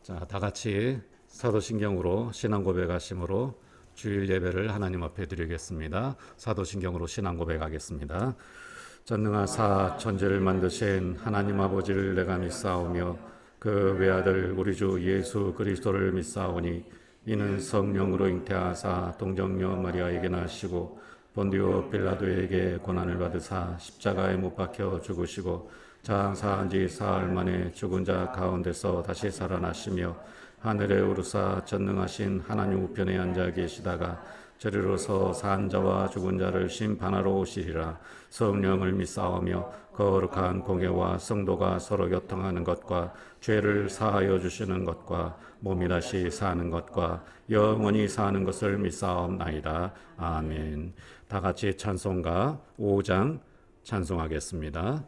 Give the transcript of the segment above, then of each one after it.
자, 다 같이 사도신경으로 신앙 고백하심으로 주일 예배를 하나님 앞에 드리겠습니다. 사도신경으로 신앙 고백하겠습니다. 전능하사 천지를 만드신 하나님 아버지를 내가 믿사오며 그 외아들 우리 주 예수 그리스도를 믿사오니 이는 성령으로 잉태하사 동정녀 마리아에게 나시고 본디오 빌라도에게 고난을 받으사 십자가에 못 박혀 죽으시고 장사한 지 사흘 만에 죽은 자 가운데서 다시 살아나시며 하늘에 오르사 전능하신 하나님 우편에 앉아 계시다가 저리로서 산 자와 죽은 자를 심판하러 오시리라. 성령을 믿사오며 거룩한 공예와 성도가 서로 교통하는 것과 죄를 사하여 주시는 것과 몸이 다시 사는 것과 영원히 사는 것을 믿사옵나이다. 아멘. 다 같이 찬송가 5장 찬송하겠습니다.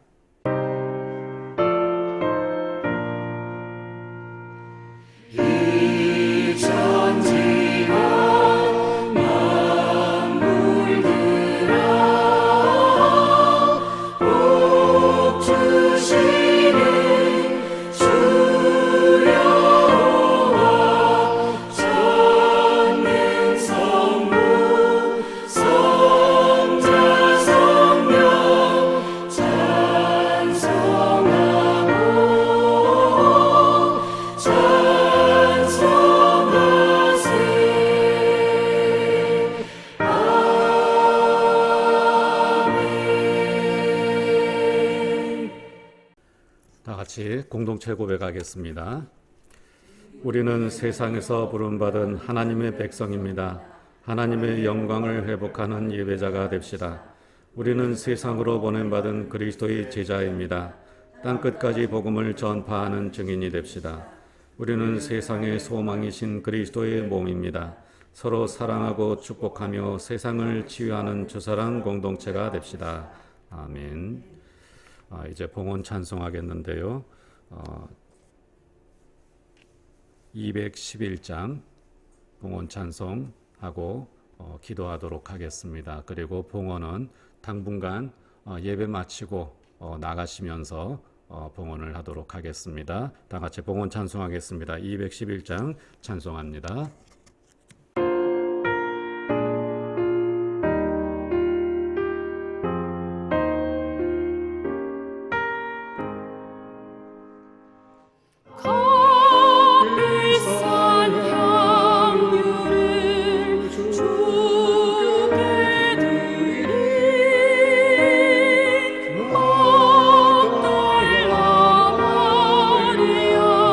다 같이 공동체 고백하겠습니다. 우리는 세상에서 부름받은 하나님의 백성입니다. 하나님의 영광을 회복하는 예배자가 됩시다. 우리는 세상으로 보냄받은 그리스도의 제자입니다. 땅끝까지 복음을 전파하는 증인이 됩시다. 우리는 세상의 소망이신 그리스도의 몸입니다. 서로 사랑하고 축복하며 세상을 치유하는 주사랑 공동체가 됩시다. 아멘. 이제 봉헌 찬송하겠는데요. 211장 봉헌 찬송하고 기도하도록 하겠습니다. 그리고 봉헌은 당분간 예배 마치고 나가시면서 봉헌을 하도록 하겠습니다. 다 같이 봉헌 찬송하겠습니다. 211장 찬송합니다. 마리아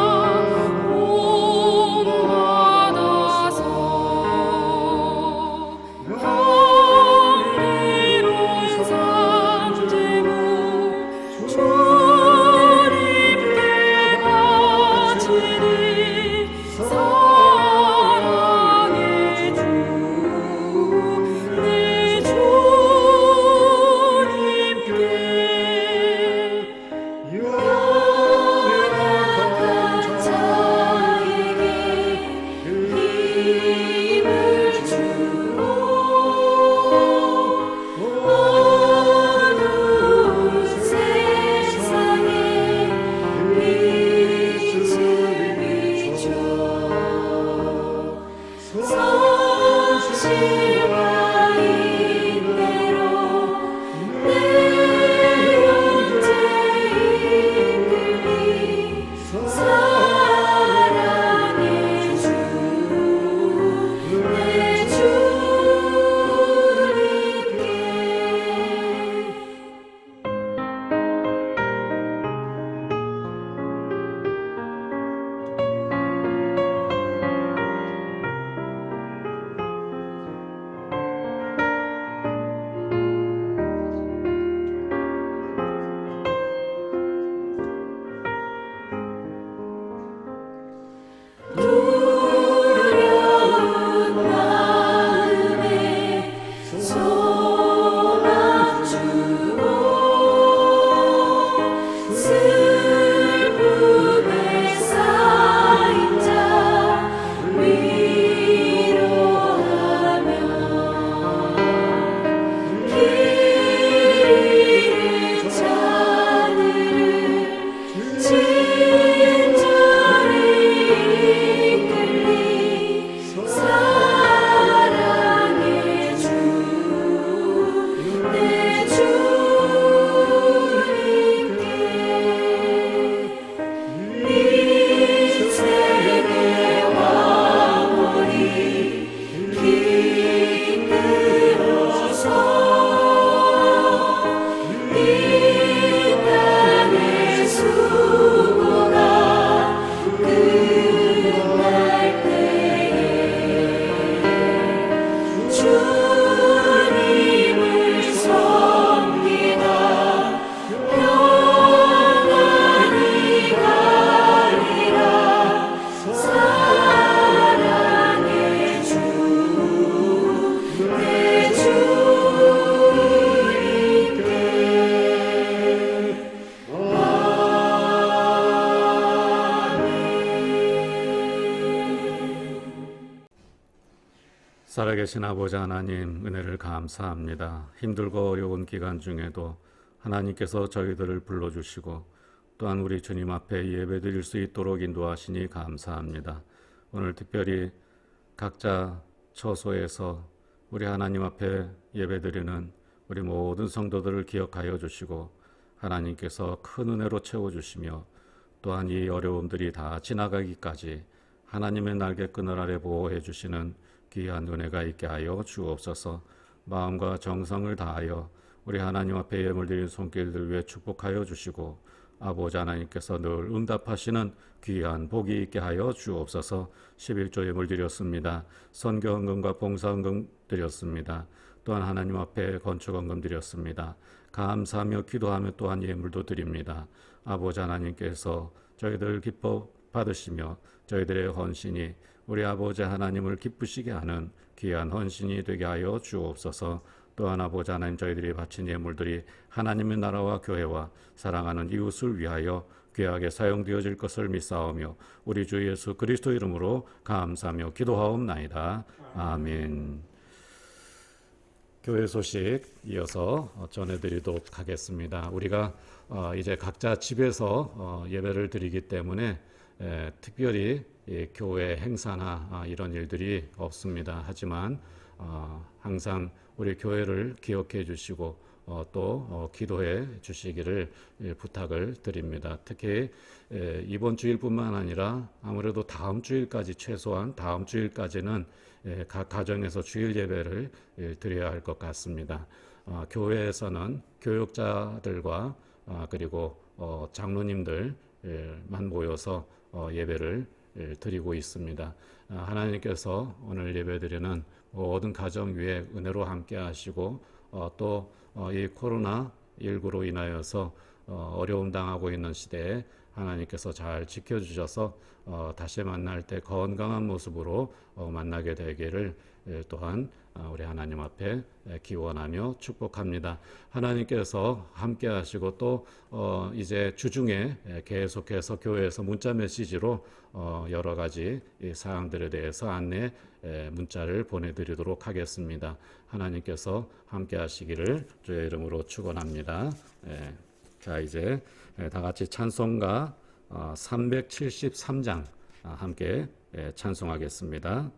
인생의 왕홀이 길들어서 이 땅의 수고가 끝날 때에 주님을 섬기다 평안히 가리라. 사랑의 주 내 주님께 살아계신 아버지 하나님, 은혜를 감사합니다. 힘들고 어려운 기간 중에도 하나님께서 저희들을 불러주시고 또한 우리 주님 앞에 예배드릴 수 있도록 인도하시니 감사합니다. 오늘 특별히 각자 처소에서 우리 하나님 앞에 예배드리는 우리 모든 성도들을 기억하여 주시고 하나님께서 큰 은혜로 채워주시며 또한 이 어려움들이 다 지나가기까지 하나님의 날개끈을 아래 보호해 주시는 귀한 은혜가 있게 하여 주옵소서. 마음과 정성을 다하여 우리 하나님 앞에 예물 드린 손길들 위해 축복하여 주시고 아버지 하나님께서 늘 응답하시는 귀한 복이 있게 하여 주옵소서. 11조 예물 드렸습니다. 선교 헌금과 봉사 헌금 드렸습니다. 또한 하나님 앞에 건축 헌금 드렸습니다. 감사하며 기도하며 또한 예물도 드립니다. 아버지 하나님께서 저희들 기뻐 받으시며 저희들의 헌신이 우리 아버지 하나님을 기쁘시게 하는 귀한 헌신이 되게 하여 주옵소서. 또한 아버지 하나님, 저희들이 바친 예물들이 하나님의 나라와 교회와 사랑하는 이웃을 위하여 귀하게 사용되어질 것을 믿사오며 우리 주 예수 그리스도 이름으로 감사하며 기도하옵나이다. 아멘. 교회 소식 이어서 전해드리도록 하겠습니다. 우리가 이제 각자 집에서 예배를 드리기 때문에 특별히 교회 행사나 이런 일들이 없습니다. 하지만 항상 우리 교회를 기억해 주시고 또 기도해 주시기를 부탁을 드립니다. 특히 이번 주일뿐만 아니라 아무래도 다음 주일까지, 최소한 다음 주일까지는 각 가정에서 주일 예배를 드려야 할 것 같습니다. 교회에서는 교육자들과 그리고 장로님들만 모여서 예배를 드리고 있습니다. 하나님께서 오늘 예배드리는 모든 가정 위에 은혜로 함께 하시고 또 이 코로나19로 인하여서 어려움 당하고 있는 시대에 하나님께서 잘 지켜주셔서 다시 만날 때 건강한 모습으로 만나게 되기를 또한 우리 하나님 앞에 기원하며 축복합니다. 하나님께서 함께 하시고 또 이제 주중에 계속해서 교회에서 문자 메시지로 여러 가지 사항들에 대해서 안내 문자를 보내드리도록 하겠습니다. 하나님께서 함께 하시기를 주의 이름으로 축원합니다. 자, 이제 다 같이 찬송가 373장 함께 찬송하겠습니다.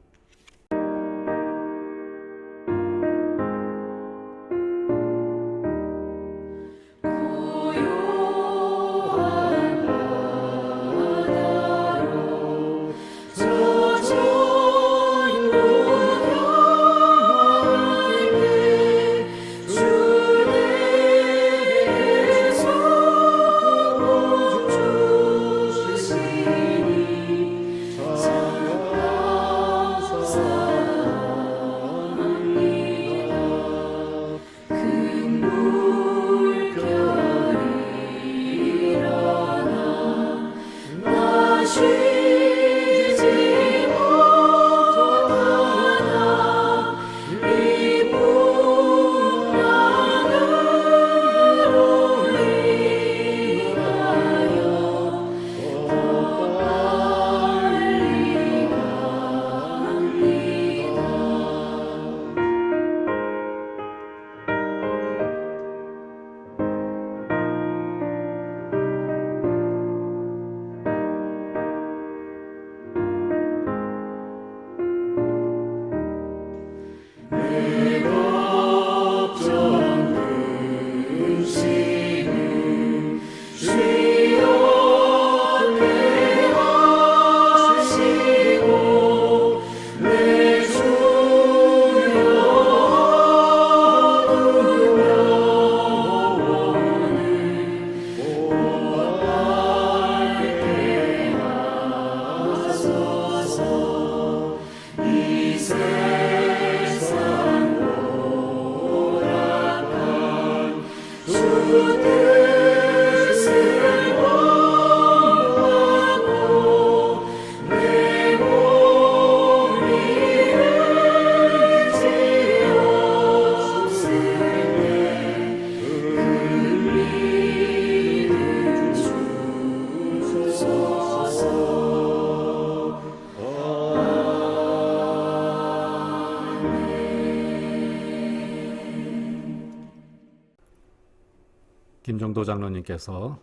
김정도 장로님께서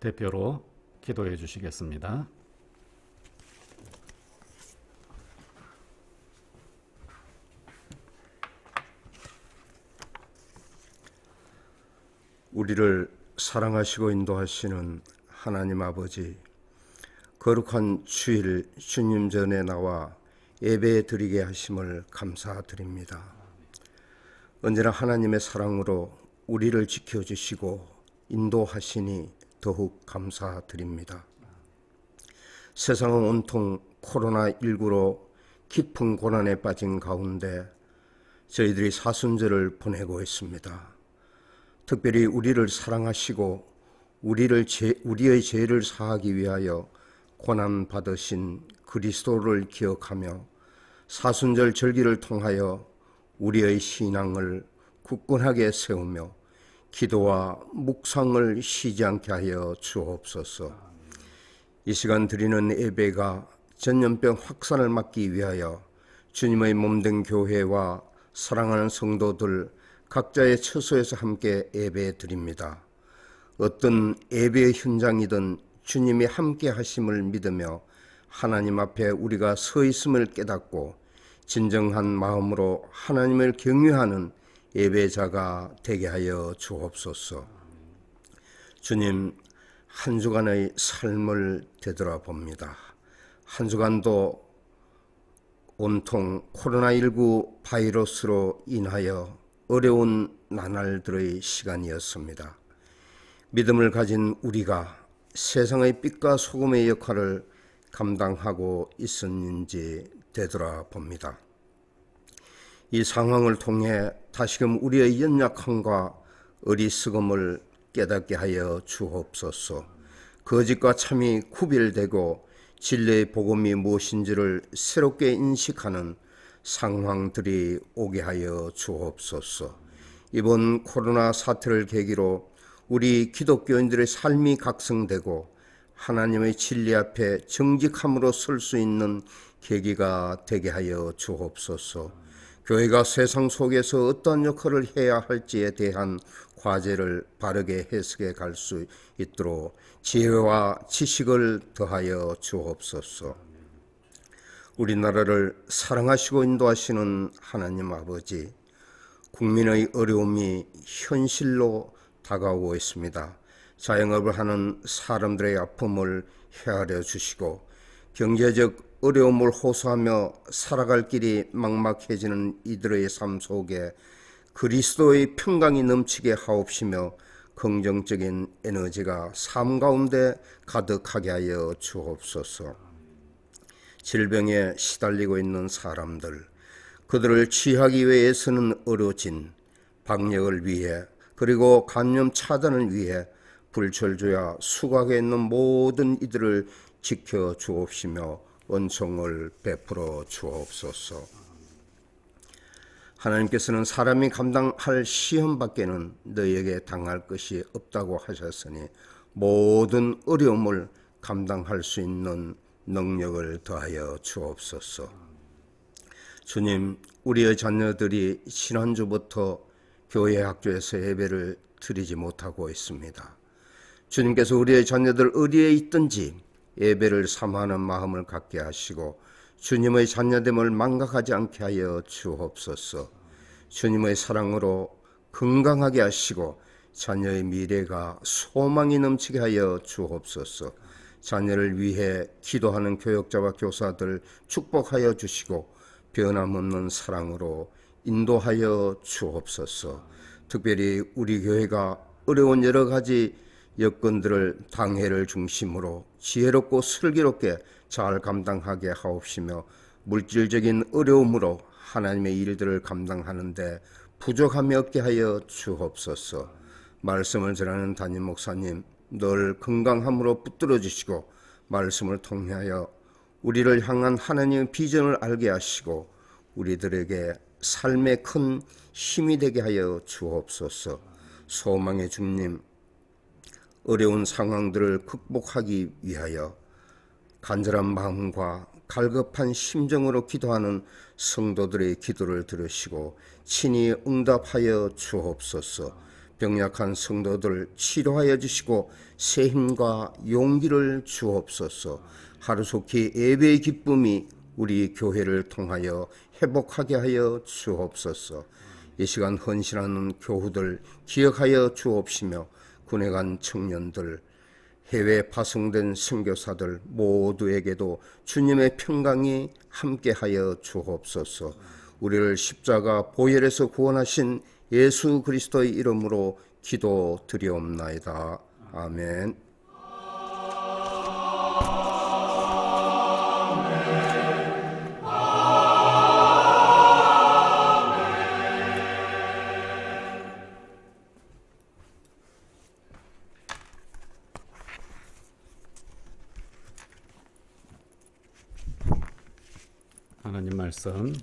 대표로 기도해 주시겠습니다. 우리를 사랑하시고 인도하시는 하나님 아버지, 거룩한 주일 주님 전에 나와 예배 드리게 하심을 감사드립니다. 언제나 하나님의 사랑으로 우리를 지켜주시고 인도하시니 더욱 감사드립니다. 세상은 온통 코로나19로 깊은 고난에 빠진 가운데 저희들이 사순절을 보내고 있습니다. 특별히 우리를 사랑하시고 우리의 죄를 사하기 위하여 고난 받으신 그리스도를 기억하며 사순절 절기를 통하여 우리의 신앙을 굳건하게 세우며 기도와 묵상을 쉬지 않게 하여 주옵소서. 이 시간 드리는 예배가 전염병 확산을 막기 위하여 주님의 몸된 교회와 사랑하는 성도들 각자의 처소에서 함께 예배 드립니다. 어떤 예배의 현장이든 주님이 함께 하심을 믿으며 하나님 앞에 우리가 서 있음을 깨닫고 진정한 마음으로 하나님을 경외하는 예배자가 되게 하여 주옵소서. 주님, 한 주간의 삶을 되돌아봅니다. 한 주간도 온통 코로나19 바이러스로 인하여 어려운 나날들의 시간이었습니다. 믿음을 가진 우리가 세상의 빛과 소금의 역할을 감당하고 있었는지 되돌아봅니다. 이 상황을 통해 다시금 우리의 연약함과 어리석음을 깨닫게 하여 주옵소서. 거짓과 참이 구별되고 진리의 복음이 무엇인지를 새롭게 인식하는 상황들이 오게 하여 주옵소서. 이번 코로나 사태를 계기로 우리 기독교인들의 삶이 각성되고 하나님의 진리 앞에 정직함으로 설 수 있는 계기가 되게 하여 주옵소서. 교회가 세상 속에서 어떤 역할을 해야 할지에 대한 과제를 바르게 해석해 갈 수 있도록 지혜와 지식을 더하여 주옵소서. 우리나라를 사랑하시고 인도하시는 하나님 아버지, 국민의 어려움이 현실로 다가오고 있습니다. 자영업을 하는 사람들의 아픔을 헤아려 주시고 경제적 어려움을 호소하며 살아갈 길이 막막해지는 이들의 삶 속에 그리스도의 평강이 넘치게 하옵시며 긍정적인 에너지가 삶 가운데 가득하게 하여 주옵소서. 질병에 시달리고 있는 사람들, 그들을 치유하기 위해 애쓰는 의료진, 방역을 위해 그리고 감염 차단을 위해 불철주야 수고하고 있는 모든 이들을 지켜 주옵시며 은총을 베풀어 주옵소서. 하나님께서는 사람이 감당할 시험밖에는 너희에게 당할 것이 없다고 하셨으니 모든 어려움을 감당할 수 있는 능력을 더하여 주옵소서. 주님, 우리의 자녀들이 지난주부터 교회 학교에서 예배를 드리지 못하고 있습니다. 주님께서 우리의 자녀들 어디에 있든지 예배를 사모하는 마음을 갖게 하시고 주님의 자녀됨을 망각하지 않게 하여 주옵소서. 주님의 사랑으로 건강하게 하시고 자녀의 미래가 소망이 넘치게 하여 주옵소서. 자녀를 위해 기도하는 교역자와 교사들 축복하여 주시고 변함없는 사랑으로 인도하여 주옵소서. 특별히 우리 교회가 어려운 여러 가지 여건들을 당회를 중심으로 지혜롭고 슬기롭게 잘 감당하게 하옵시며 물질적인 어려움으로 하나님의 일들을 감당하는데 부족함이 없게 하여 주옵소서. 말씀을 전하는 담임 목사님 늘 건강함으로 붙들어 주시고 말씀을 통하여 우리를 향한 하나님의 비전을 알게 하시고 우리들에게 삶의 큰 힘이 되게 하여 주옵소서. 소망의 주님, 어려운 상황들을 극복하기 위하여 간절한 마음과 갈급한 심정으로 기도하는 성도들의 기도를 들으시고 친히 응답하여 주옵소서. 병약한 성도들 치료하여 주시고 새 힘과 용기를 주옵소서. 하루속히 예배의 기쁨이 우리 교회를 통하여 회복하게 하여 주옵소서. 이 시간 헌신하는 교우들 기억하여 주옵시며 군에 간 청년들, 해외 파송된 선교사들 모두에게도 주님의 평강이 함께하여 주옵소서. 우리를 십자가 보혈에서 구원하신 예수 그리스도의 이름으로 기도드리옵나이다. 아멘. 하나님 말씀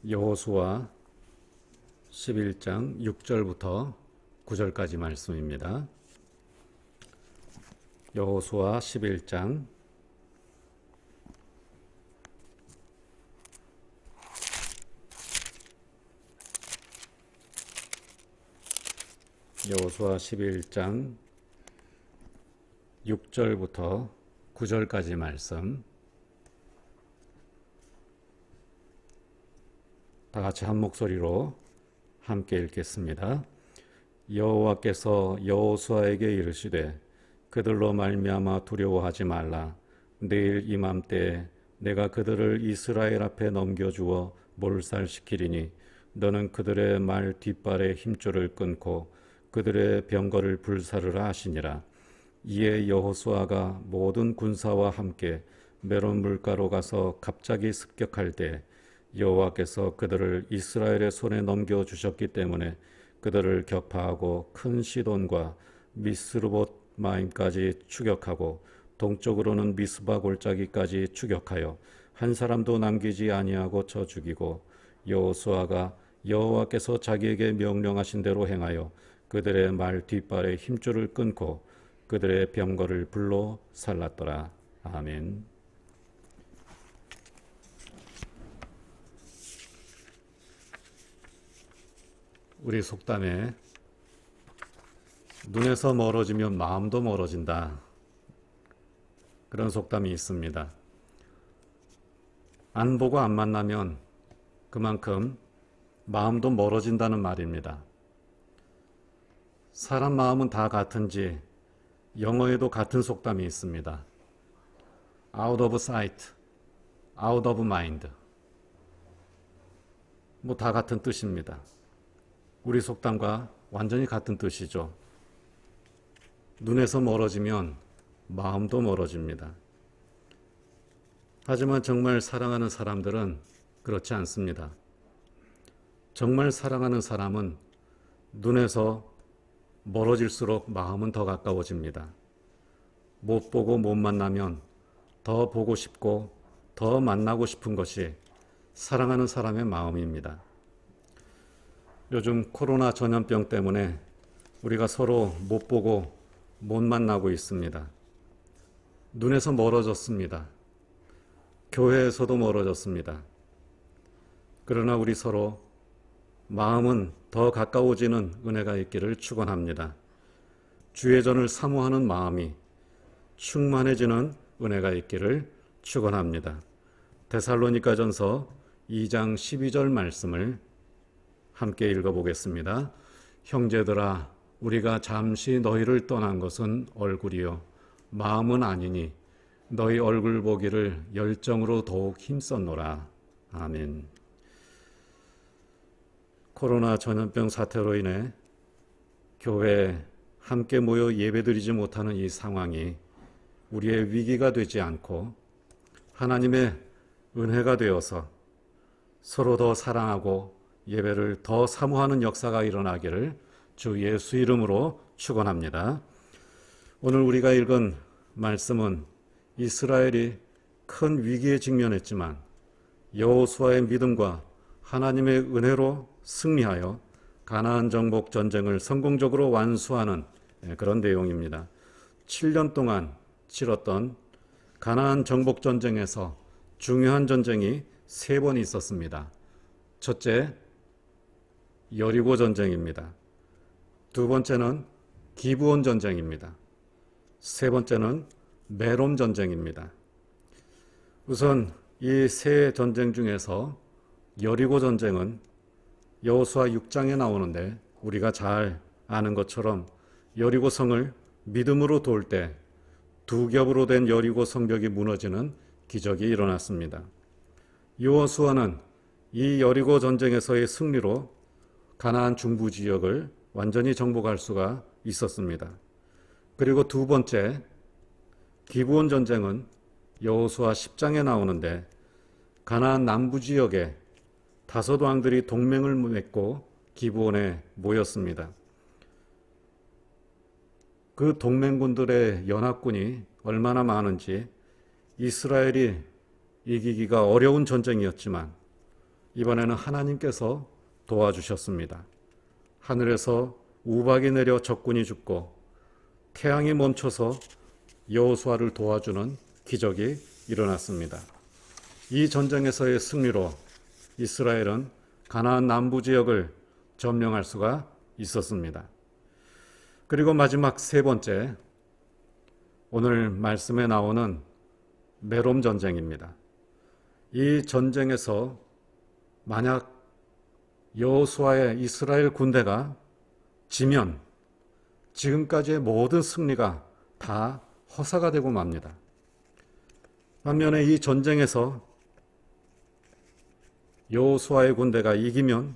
여호수아 11장 6절부터 9절까지 말씀입니다. 여호수아 11장 6절부터 9절까지 말씀 다 같이 한 목소리로 함께 읽겠습니다. 여호와께서 여호수아에게 이르시되 그들로 말미암아 두려워하지 말라. 내일 이맘때에 내가 그들을 이스라엘 앞에 넘겨주어 몰살시키리니 너는 그들의 말 뒷발에 힘줄을 끊고 그들의 병거를 불사르라 하시니라. 이에 여호수아가 모든 군사와 함께 메론 물가로 가서 갑자기 습격할 때 여호와께서 그들을 이스라엘의 손에 넘겨주셨기 때문에 그들을 격파하고 큰 시돈과 미스르봇 마임까지 추격하고 동쪽으로는 미스바 골짜기까지 추격하여 한 사람도 남기지 아니하고 쳐 죽이고 여호수아가 여호와께서 자기에게 명령하신 대로 행하여 그들의 말 뒷발에 힘줄을 끊고 그들의 병거를 불로 살랐더라. 아멘. 우리 속담에 눈에서 멀어지면 마음도 멀어진다. 그런 속담이 있습니다. 안 보고 안 만나면 그만큼 마음도 멀어진다는 말입니다. 사람 마음은 다 같은지 영어에도 같은 속담이 있습니다. Out of sight, out of mind. 뭐 다 같은 뜻입니다. 우리 속담과 완전히 같은 뜻이죠. 눈에서 멀어지면 마음도 멀어집니다. 하지만 정말 사랑하는 사람들은 그렇지 않습니다. 정말 사랑하는 사람은 눈에서 멀어질수록 마음은 더 가까워집니다. 못 보고 못 만나면 더 보고 싶고 더 만나고 싶은 것이 사랑하는 사람의 마음입니다. 요즘 코로나 전염병 때문에 우리가 서로 못 보고 못 만나고 있습니다. 눈에서 멀어졌습니다. 교회에서도 멀어졌습니다. 그러나 우리 서로 마음은 더 가까워지는 은혜가 있기를 축원합니다. 주의 전을 사모하는 마음이 충만해지는 은혜가 있기를 축원합니다. 데살로니가전서 2장 12절 말씀을 함께 읽어보겠습니다. 형제들아, 우리가 잠시 너희를 떠난 것은 얼굴이요 마음은 아니니 너희 얼굴 보기를 열정으로 더욱 힘썼노라. 아멘. 코로나 전염병 사태로 인해 교회에 함께 모여 예배드리지 못하는 이 상황이 우리의 위기가 되지 않고 하나님의 은혜가 되어서 서로 더 사랑하고 예배를 더 사모하는 역사가 일어나기를 주 예수 이름으로 축원합니다. 오늘 우리가 읽은 말씀은 이스라엘이 큰 위기에 직면했지만 여호수아의 믿음과 하나님의 은혜로 승리하여 가나안 정복 전쟁을 성공적으로 완수하는 그런 내용입니다. 7년 동안 치렀던 가나안 정복 전쟁에서 중요한 전쟁이 3번 있었습니다. 첫째, 여리고 전쟁입니다. 두 번째는 기브온 전쟁입니다. 세 번째는 메롬 전쟁입니다. 우선 이 세 전쟁 중에서 여리고 전쟁은 여호수아 6장에 나오는데 우리가 잘 아는 것처럼 여리고 성을 믿음으로 돌 때 두 겹으로 된 여리고 성벽이 무너지는 기적이 일어났습니다. 여호수아는 이 여리고 전쟁에서의 승리로 가나안 중부 지역을 완전히 정복할 수가 있었습니다. 그리고 두 번째, 기브온 전쟁은 여호수아 10장에 나오는데 가나안 남부 지역에 다섯 왕들이 동맹을 맺고 기브온에 모였습니다. 그 동맹군들의 연합군이 얼마나 많은지 이스라엘이 이기기가 어려운 전쟁이었지만 이번에는 하나님께서 도와주셨습니다. 하늘에서 우박이 내려 적군이 죽고 태양이 멈춰서 여호수아를 도와주는 기적이 일어났습니다. 이 전쟁에서의 승리로 이스라엘은 가나안 남부 지역을 점령할 수가 있었습니다. 그리고 마지막 세 번째, 오늘 말씀에 나오는 메롬 전쟁입니다. 이 전쟁에서 만약 여호수아의 이스라엘 군대가 지면 지금까지의 모든 승리가 다 허사가 되고 맙니다. 반면에 이 전쟁에서 여호수아의 군대가 이기면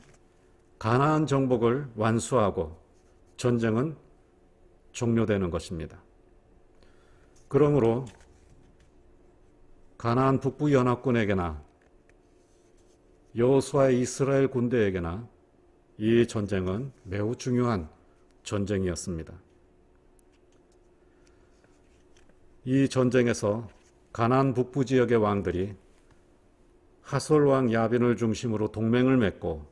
가나안 정복을 완수하고 전쟁은 종료되는 것입니다. 그러므로 가나안 북부 연합군에게나 여호수아의 이스라엘 군대에게나 이 전쟁은 매우 중요한 전쟁이었습니다. 이 전쟁에서 가나안 북부 지역의 왕들이 하솔 왕 야빈을 중심으로 동맹을 맺고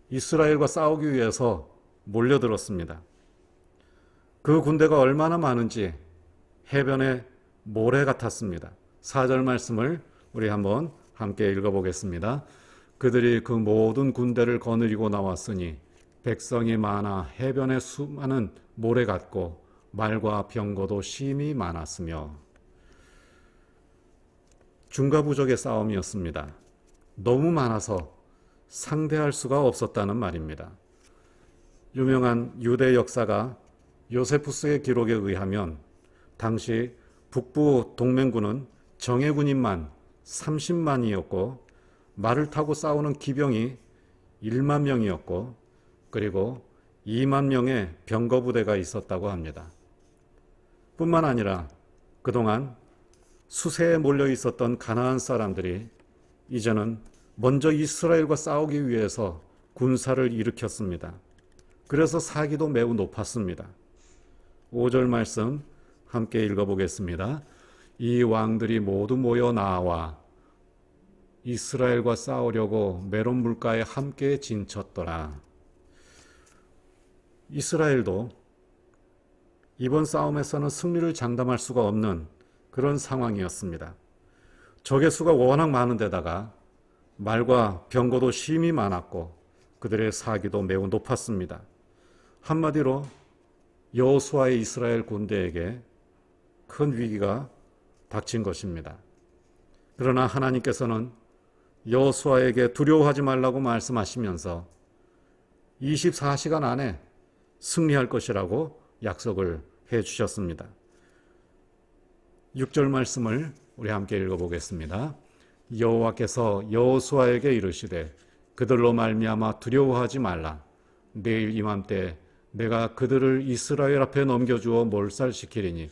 이스라엘과 싸우기 위해서 몰려들었습니다. 그 군대가 얼마나 많은지 해변의 모래 같았습니다. 4절 말씀을 우리 한번 함께 읽어보겠습니다. 그들이 그 모든 군대를 거느리고 나왔으니 백성이 많아 해변에 수많은 모래 같고 말과 병거도 심히 많았으며. 중과부족의 싸움이었습니다. 너무 많아서 상대할 수가 없었다는 말입니다. 유명한 유대 역사가 요세푸스의 기록에 의하면 당시 북부 동맹군은 정예군인만 30만이었고 말을 타고 싸우는 기병이 1만 명이었고 그리고 2만 명의 병거 부대가 있었다고 합니다. 뿐만 아니라 그동안 수세에 몰려 있었던 가나안 사람들이 이제는 먼저 이스라엘과 싸우기 위해서 군사를 일으켰습니다. 그래서 사기도 매우 높았습니다. 5절 말씀 함께 읽어보겠습니다. 이 왕들이 모두 모여 나와 이스라엘과 싸우려고 메론 물가에 함께 진쳤더라. 이스라엘도 이번 싸움에서는 승리를 장담할 수가 없는 그런 상황이었습니다. 적의 수가 워낙 많은 데다가 말과 병거도 심히 많았고 그들의 사기도 매우 높았습니다. 한마디로 여호수아의 이스라엘 군대에게 큰 위기가 닥친 것입니다. 그러나 하나님께서는 여호수아에게 두려워하지 말라고 말씀하시면서 24시간 안에 승리할 것이라고 약속을 해 주셨습니다. 6절 말씀을 우리 함께 읽어보겠습니다. 여호와께서 여호수아에게 이르시되 그들로 말미암아 두려워하지 말라. 내일 이맘때 내가 그들을 이스라엘 앞에 넘겨주어 몰살시키리니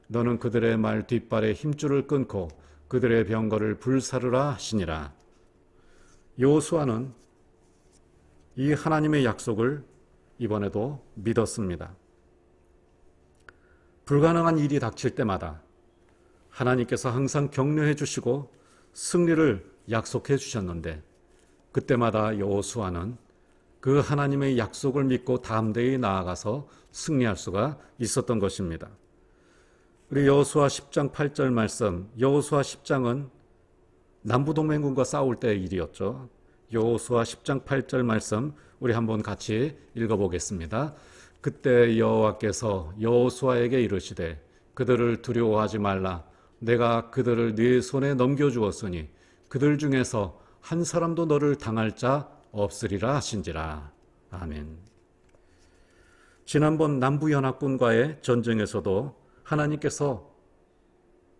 너는 그들의 말 뒷발에 힘줄을 끊고 그들의 병거를 불사르라 하시니라. 여호수아는 이 하나님의 약속을 이번에도 믿었습니다. 불가능한 일이 닥칠 때마다 하나님께서 항상 격려해 주시고 승리를 약속해 주셨는데 그때마다 여호수아는 그 하나님의 약속을 믿고 담대히 나아가서 승리할 수가 있었던 것입니다. 우리 여호수아 10장 8절 말씀, 여호수아 10장은 남부동맹군과 싸울 때의 일이었죠. 여호수아 10장 8절 말씀 우리 한번 같이 읽어보겠습니다. 그때 여호와께서 여호수아에게 이르시되 그들을 두려워하지 말라. 내가 그들을 네 손에 넘겨주었으니 그들 중에서 한 사람도 너를 당할 자 없으리라 하신지라. 아멘. 지난번 남부연합군과의 전쟁에서도 하나님께서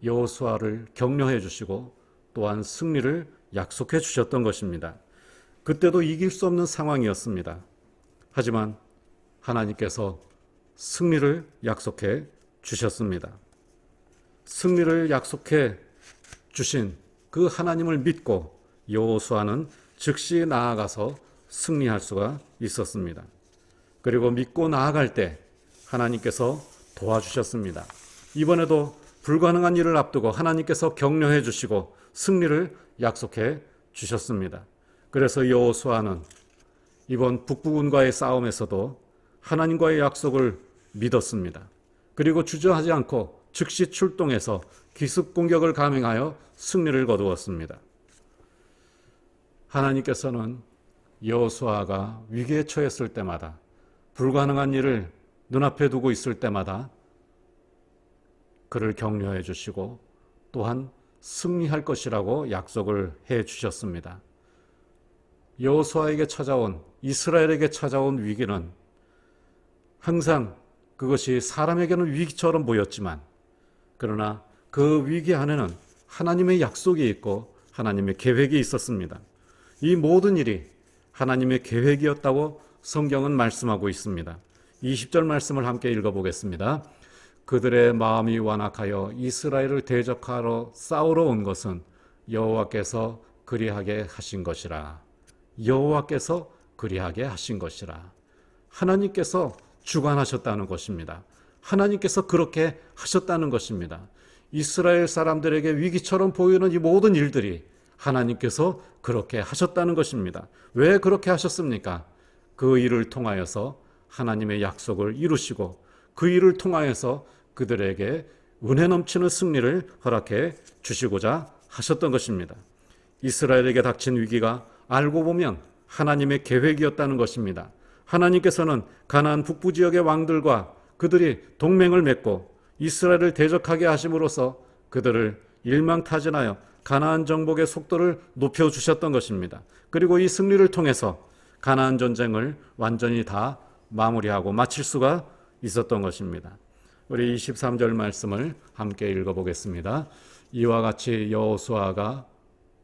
여호수아를 격려해 주시고 또한 승리를 약속해 주셨던 것입니다. 그때도 이길 수 없는 상황이었습니다. 하지만 하나님께서 승리를 약속해 주셨습니다. 승리를 약속해 주신 그 하나님을 믿고 여호수아는 즉시 나아가서 승리할 수가 있었습니다. 그리고 믿고 나아갈 때 하나님께서 도와주셨습니다. 이번에도 불가능한 일을 앞두고 하나님께서 격려해 주시고 승리를 약속해 주셨습니다. 그래서 여호수아는 이번 북부군과의 싸움에서도 하나님과의 약속을 믿었습니다. 그리고 주저하지 않고 즉시 출동해서 기습 공격을 감행하여 승리를 거두었습니다. 하나님께서는 여호수아가 위기에 처했을 때마다 불가능한 일을 눈앞에 두고 있을 때마다 그를 격려해 주시고 또한 승리할 것이라고 약속을 해 주셨습니다. 여호수아에게 찾아온 이스라엘에게 찾아온 위기는 항상 그것이 사람에게는 위기처럼 보였지만 그러나 그 위기 안에는 하나님의 약속이 있고 하나님의 계획이 있었습니다. 이 모든 일이 하나님의 계획이었다고 성경은 말씀하고 있습니다. 20절 말씀을 함께 읽어보겠습니다. 그들의 마음이 완악하여 이스라엘을 대적하러 싸우러 온 것은 여호와께서 그리하게 하신 것이라. 여호와께서 그리하게 하신 것이라. 하나님께서 주관하셨다는 것입니다. 하나님께서 그렇게 하셨다는 것입니다. 이스라엘 사람들에게 위기처럼 보이는 이 모든 일들이 하나님께서 그렇게 하셨다는 것입니다. 왜 그렇게 하셨습니까? 그 일을 통하여서 하나님의 약속을 이루시고 그 일을 통하여서 그들에게 은혜 넘치는 승리를 허락해 주시고자 하셨던 것입니다. 이스라엘에게 닥친 위기가 알고 보면 하나님의 계획이었다는 것입니다. 하나님께서는 가나안 북부 지역의 왕들과 그들이 동맹을 맺고 이스라엘을 대적하게 하심으로써 그들을 일망타진하여 가나안 정복의 속도를 높여주셨던 것입니다. 그리고 이 승리를 통해서 가나안 전쟁을 완전히 다 마무리하고 마칠 수가 있었던 것입니다. 우리 23절 말씀을 함께 읽어보겠습니다. 이와 같이 여호수아가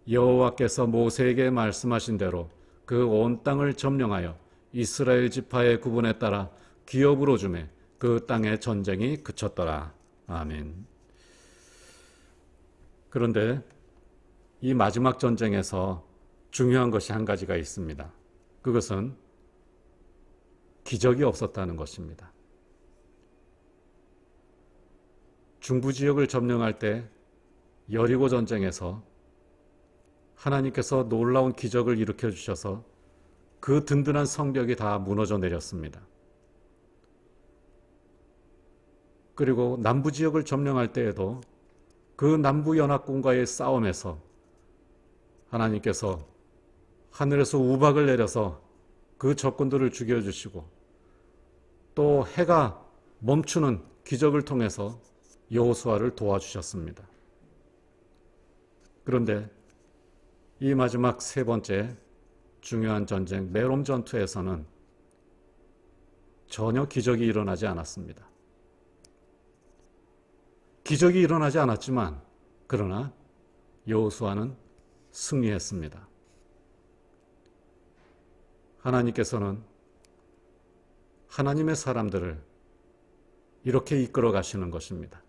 여호와께서 모세에게 말씀하신 대로 그 온 땅을 점령하여 이스라엘 지파의 구분에 따라 기업으로 주매 그 땅의 전쟁이 그쳤더라. 아멘. 그런데 이 마지막 전쟁에서 중요한 것이 한 가지가 있습니다. 그것은 기적이 없었다는 것입니다. 중부 지역을 점령할 때 여리고 전쟁에서 하나님께서 놀라운 기적을 일으켜 주셔서 그 든든한 성벽이 다 무너져 내렸습니다. 그리고 남부 지역을 점령할 때에도 그 남부 연합군과의 싸움에서 하나님께서 하늘에서 우박을 내려서 그 적군들을 죽여주시고 또 해가 멈추는 기적을 통해서 여호수아를 도와주셨습니다. 그런데 이 마지막 세 번째 중요한 전쟁 메롬 전투에서는 전혀 기적이 일어나지 않았습니다. 기적이 일어나지 않았지만 그러나 여호수아는 승리했습니다. 하나님께서는 하나님의 사람들을 이렇게 이끌어 가시는 것입니다.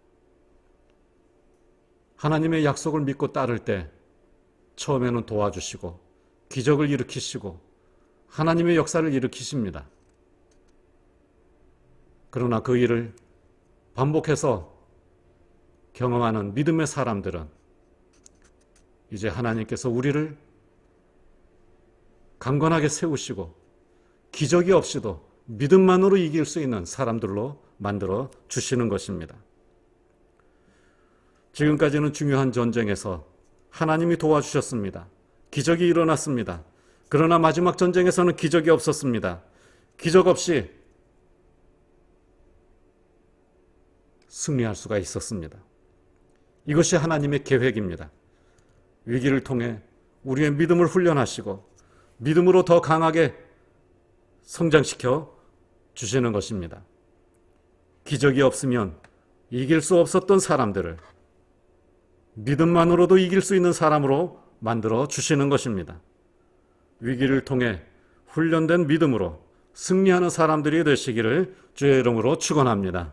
하나님의 약속을 믿고 따를 때 처음에는 도와주시고 기적을 일으키시고 하나님의 역사를 일으키십니다. 그러나 그 일을 반복해서 경험하는 믿음의 사람들은 이제 하나님께서 우리를 강건하게 세우시고 기적이 없이도 믿음만으로 이길 수 있는 사람들로 만들어 주시는 것입니다. 지금까지는 중요한 전쟁에서 하나님이 도와주셨습니다. 기적이 일어났습니다. 그러나 마지막 전쟁에서는 기적이 없었습니다. 기적 없이 승리할 수가 있었습니다. 이것이 하나님의 계획입니다. 위기를 통해 우리의 믿음을 훈련하시고 믿음으로 더 강하게 성장시켜 주시는 것입니다. 기적이 없으면 이길 수 없었던 사람들을 믿음만으로도 이길 수 있는 사람으로 만들어 주시는 것입니다. 위기를 통해 훈련된 믿음으로 승리하는 사람들이 되시기를 주의 이름으로 축원합니다.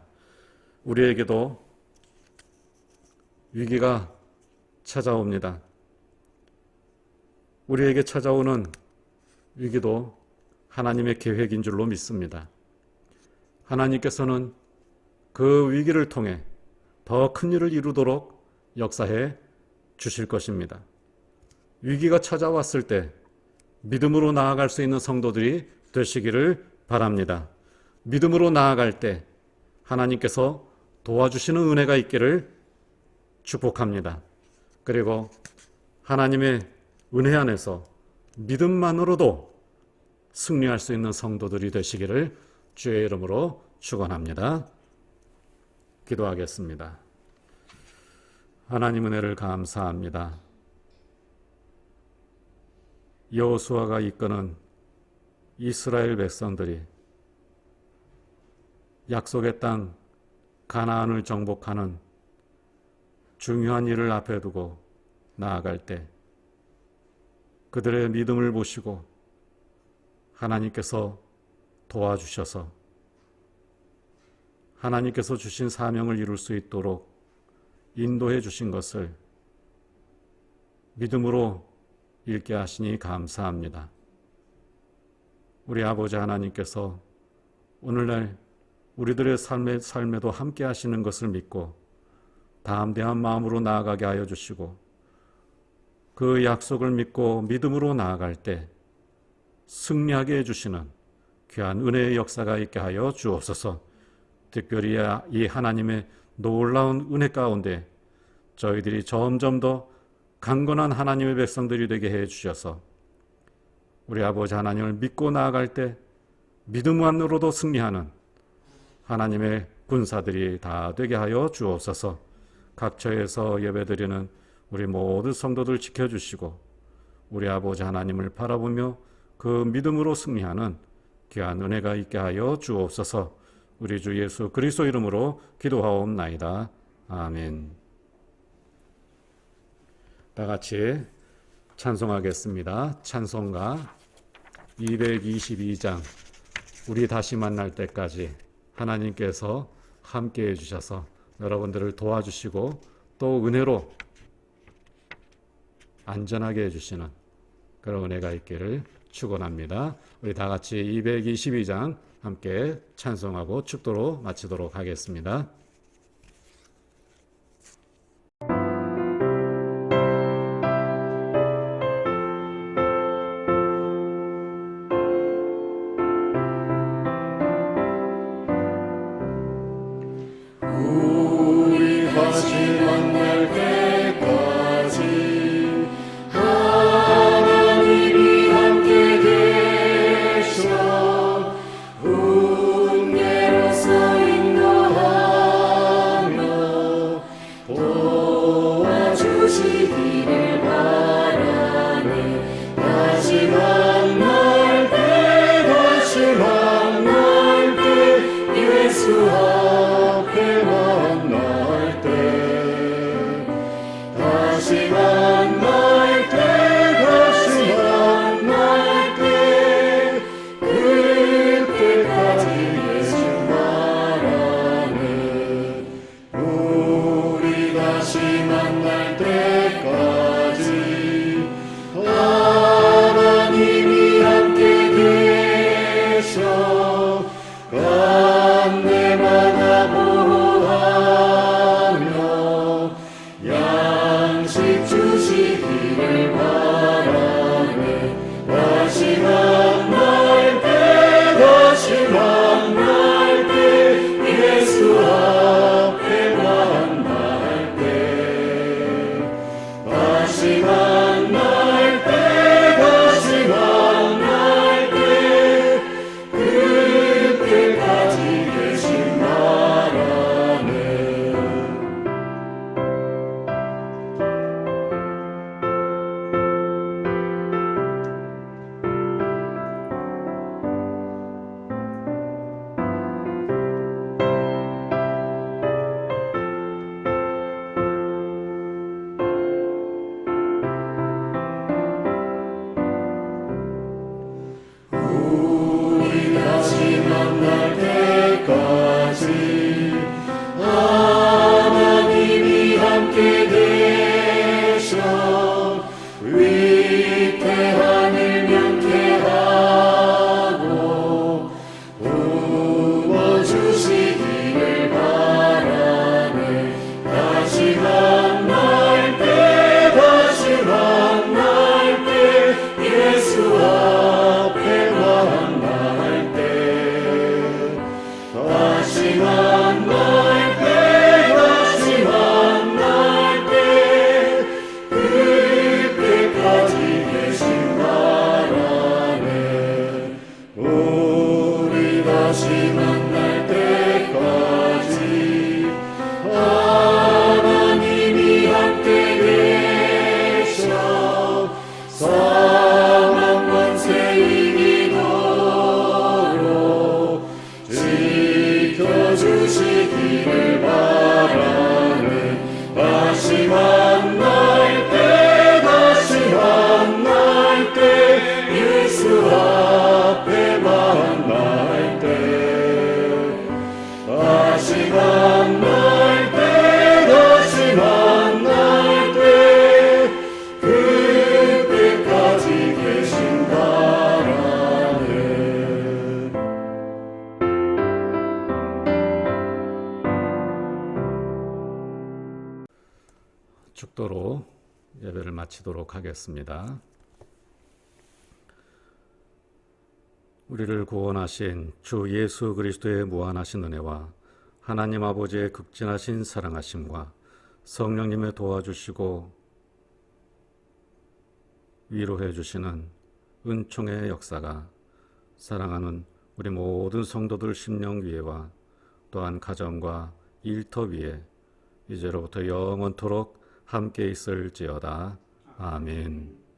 우리에게도 위기가 찾아옵니다. 우리에게 찾아오는 위기도 하나님의 계획인 줄로 믿습니다. 하나님께서는 그 위기를 통해 더 큰 일을 이루도록 역사해 주실 것입니다. 위기가 찾아왔을 때 믿음으로 나아갈 수 있는 성도들이 되시기를 바랍니다. 믿음으로 나아갈 때 하나님께서 도와주시는 은혜가 있기를 축복합니다. 그리고 하나님의 은혜 안에서 믿음만으로도 승리할 수 있는 성도들이 되시기를 주의 이름으로 축원합니다. 기도하겠습니다. 하나님 은혜를 감사합니다. 여호수아가 이끄는 이스라엘 백성들이 약속의 땅 가나안을 정복하는 중요한 일을 앞에 두고 나아갈 때 그들의 믿음을 보시고 하나님께서 도와주셔서 하나님께서 주신 사명을 이룰 수 있도록 인도해 주신 것을 믿음으로 읽게 하시니 감사합니다. 우리 아버지 하나님께서 오늘날 우리들의 삶에도 함께 하시는 것을 믿고 담대한 마음으로 나아가게 하여 주시고 그 약속을 믿고 믿음으로 나아갈 때 승리하게 해주시는 귀한 은혜의 역사가 있게 하여 주옵소서. 특별히 이 하나님의 놀라운 은혜 가운데 저희들이 점점 더 강건한 하나님의 백성들이 되게 해 주셔서 우리 아버지 하나님을 믿고 나아갈 때 믿음만으로도 승리하는 하나님의 군사들이 다 되게 하여 주옵소서. 각 처에서 예배드리는 우리 모든 성도들 지켜주시고 우리 아버지 하나님을 바라보며 그 믿음으로 승리하는 귀한 은혜가 있게 하여 주옵소서. 우리 주 예수 그리스도 이름으로 기도하옵나이다. 아멘. 다 같이 찬송하겠습니다. 찬송가 222장 우리 다시 만날 때까지 하나님께서 함께해 주셔서 여러분들을 도와주시고 또 은혜로 안전하게 해주시는 그런 은혜가 있기를 축원합니다. 우리 다 같이 222장 함께 찬송하고 축도로 마치도록 하겠습니다. 우리 다시 만날 때까지 하나님이 함께 계셔 은혜로서 인도하며 도와주시기를 바라네. 다시 만날 때 예수 앞에 만날 때 다시 만날 때 그때까지 예수 말하네. 우리 다시 만날 때까지 하나님이 함께 계셔 간내마다 보호하며 양식 주시기를 바라네. 다시 만날 때 예수 앞에 만날 때 축도로 예배를 마치도록 하겠습니다. 우리를 구원하신 주 예수 그리스도의 무한하신 은혜와 하나님 아버지의 극진하신 사랑하심과 성령님의 도와주시고 위로해 주시는 은총의 역사가 사랑하는 우리 모든 성도들 심령 위에와 또한 가정과 일터 위에 이제로부터 영원토록 함께 있을지어다. 아멘.